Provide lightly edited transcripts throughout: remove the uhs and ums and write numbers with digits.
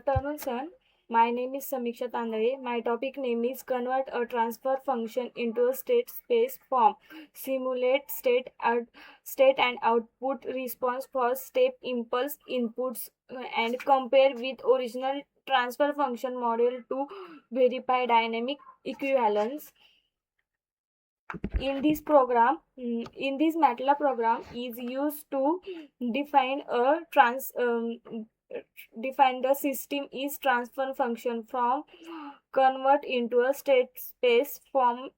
afternoon, sir. My name is Samiksha Tandale. My topic name is Convert a transfer function into a state space form. Simulate state and output response for step impulse inputs and compare with original transfer function model to verify dynamic equivalence. In this MATLAB program is used to define a define the system is transfer function from convert into a state space form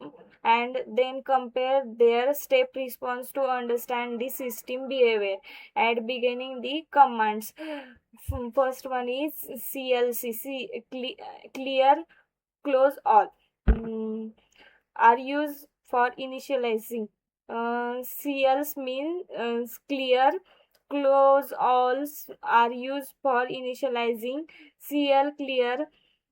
and then compare their step response to understand the system behavior. At beginning the commands, first one is CLC, clear, close all. Are used for initializing. CLs mean clear, close alls are used for initializing. CL clear,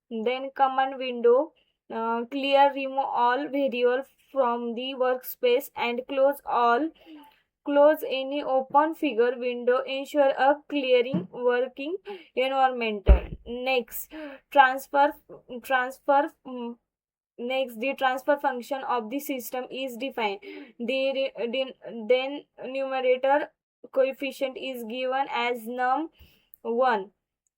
then command window, clear remove all variable from the workspace and close all. Close any open figure window, ensure a clearing working environment. Next, transfer transfer Next, the transfer function of the system is defined. Then numerator coefficient is given as num1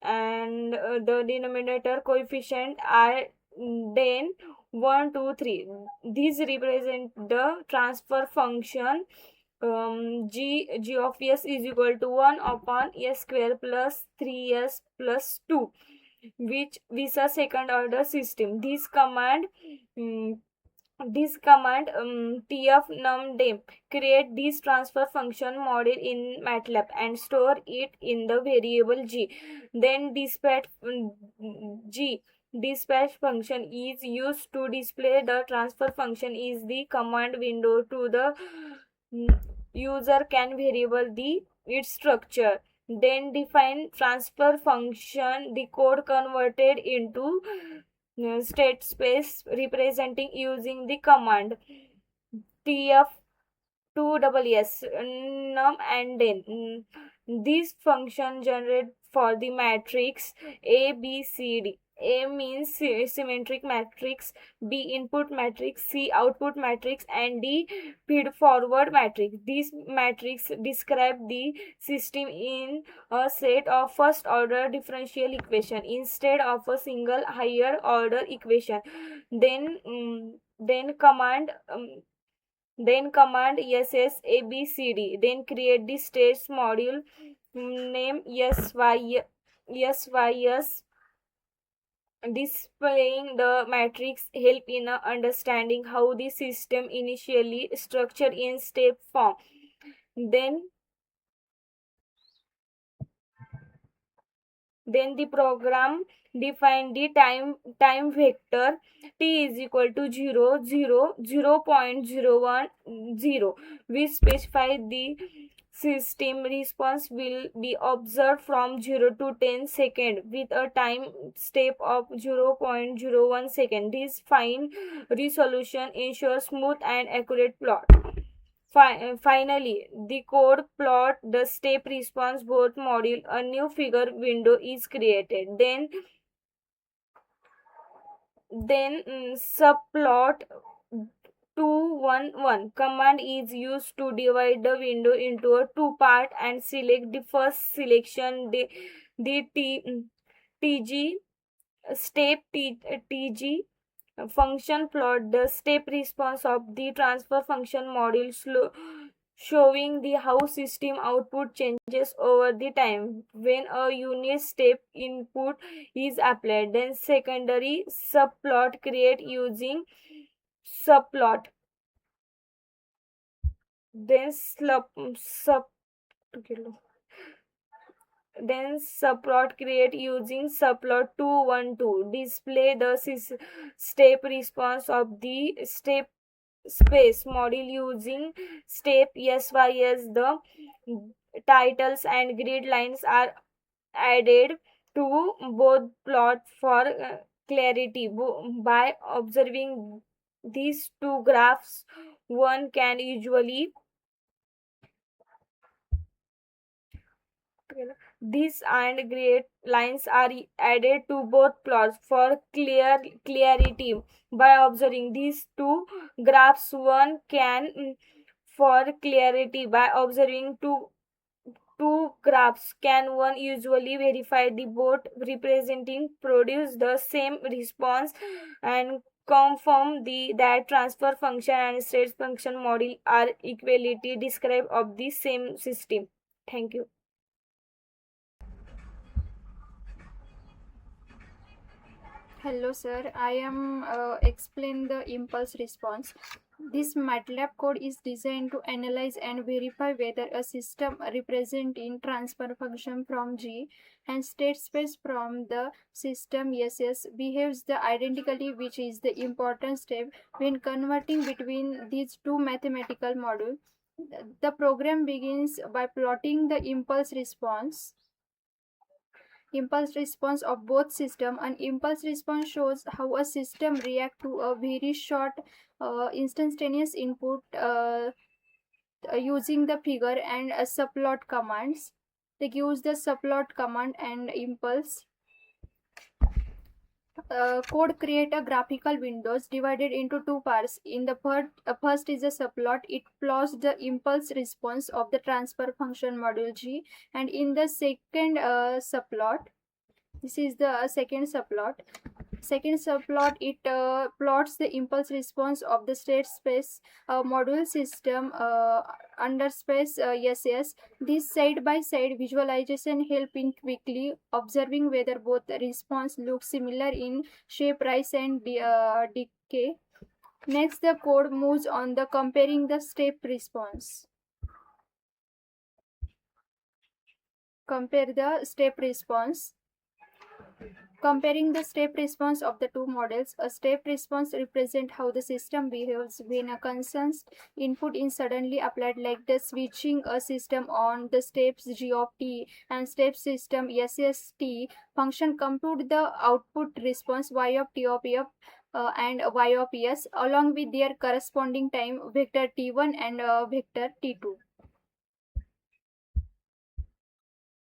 and the denominator coefficient are then 1, 2, 3. These represent the transfer function. G of s is equal to 1 upon s square plus 3s plus 2, which is a second order system. Um, this command tf numdem create this transfer function model in MATLAB and store it in the variable g. Then dispatch function is used to display the transfer function is the command window to the user can variable the its structure. Then define transfer function, the code converted into state space representing using the command tf2ss num and then. This function generate for the matrix a b c d. A means symmetric matrix, B input matrix, C output matrix, and D feed forward matrix. These matrix describe the system in a set of first order differential equation instead of a single higher order equation. Then command ss abcd, then create the states module name sys, displaying the matrix help in understanding how the system initially structured in step form. Then the program define the time vector t is equal to 0, 0, 0.010. We specify the system response will be observed from 0 to 10 seconds with a time step of 0.01 second. This fine resolution ensures smooth and accurate plot. Finally, the code plot the step response both module. A new figure window is created. Then subplot 211 command is used to divide the window into a two part and select the first selection, the tg step tg function plot the step response of the transfer function module showing the how system output changes over the time when a unit step input is applied. Then secondary subplot create using subplot. Then subplot create using subplot 212 display the step response of the step space module using step sys. The titles and grid lines are added to both plot for clarity. By observing these two graphs, one can usually These and gray lines are added to both plots for clarity. By observing these two graphs, one can for clarity by observing two graphs can one usually verify the both representing produce the same response and confirm that transfer function and state function model are equality describe of the same system. Thank you. Hello sir, I am explain the impulse response. This MATLAB code is designed to analyze and verify whether a system representing transfer function from G and state space from the system SS behaves the identically, which is the important step when converting between these two mathematical modules. The program begins by plotting the impulse response of both system. An impulse response shows how a system react to a very short instantaneous input using the figure and subplot commands. They use the subplot command and impulse code create a graphical windows divided into two parts. In the first is a subplot. It plots the impulse response of the transfer function module G, and in the second subplot, this is the second subplot, it plots the impulse response of the state space module system under space SS. This side by side visualization help in quickly observing whether both response look similar in shape, rise and decay. Next, the code moves on the comparing the step response. Compare the step response. Comparing the step response of the two models, a step response represents how the system behaves when a constant input is suddenly applied, like the switching a system on the steps g of t and step system SST function compute the output response y of t of f and y of s along with their corresponding time vector t1 and vector t2.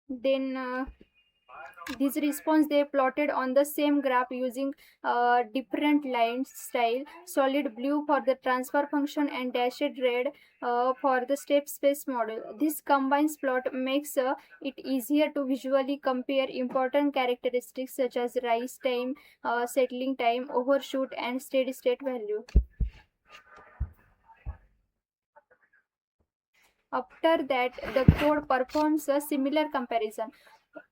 Then this response they plotted on the same graph using different line style, solid blue for the transfer function and dashed red for the step space model. This combined plot makes it easier to visually compare important characteristics such as rise time, settling time, overshoot and steady state value. After that, the code performs a similar comparison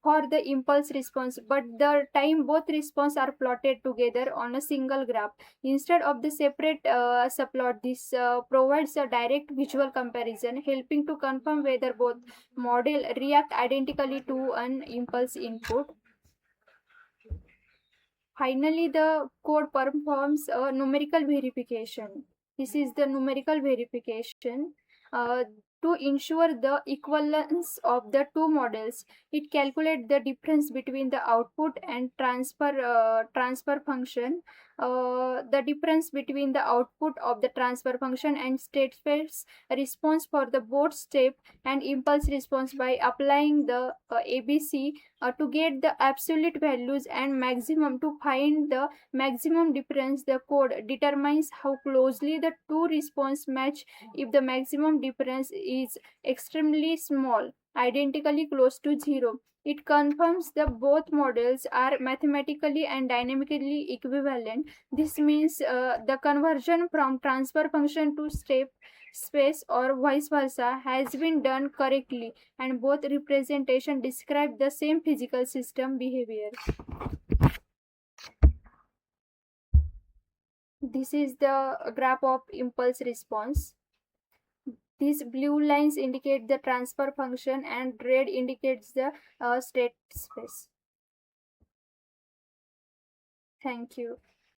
for the impulse response, but the time both response are plotted together on a single graph instead of the separate subplot. This provides a direct visual comparison, helping to confirm whether both model react identically to an impulse input. Finally, the code performs a numerical verification. This is the numerical verification. Uh, to ensure the equivalence of the two models, it calculates the difference between the output and transfer function. The difference between the output of the transfer function and state space response for the both step and impulse response by applying the ABC to get the absolute values and maximum. To find the maximum difference, the code determines how closely the two response match. If the maximum difference is extremely small, identically close to zero, it confirms that both models are mathematically and dynamically equivalent. This means the conversion from transfer function to step space or vice versa has been done correctly, and both representation describe the same physical system behavior. This is the graph of impulse response. These blue lines indicate the transfer function and red indicates the state space. Thank you.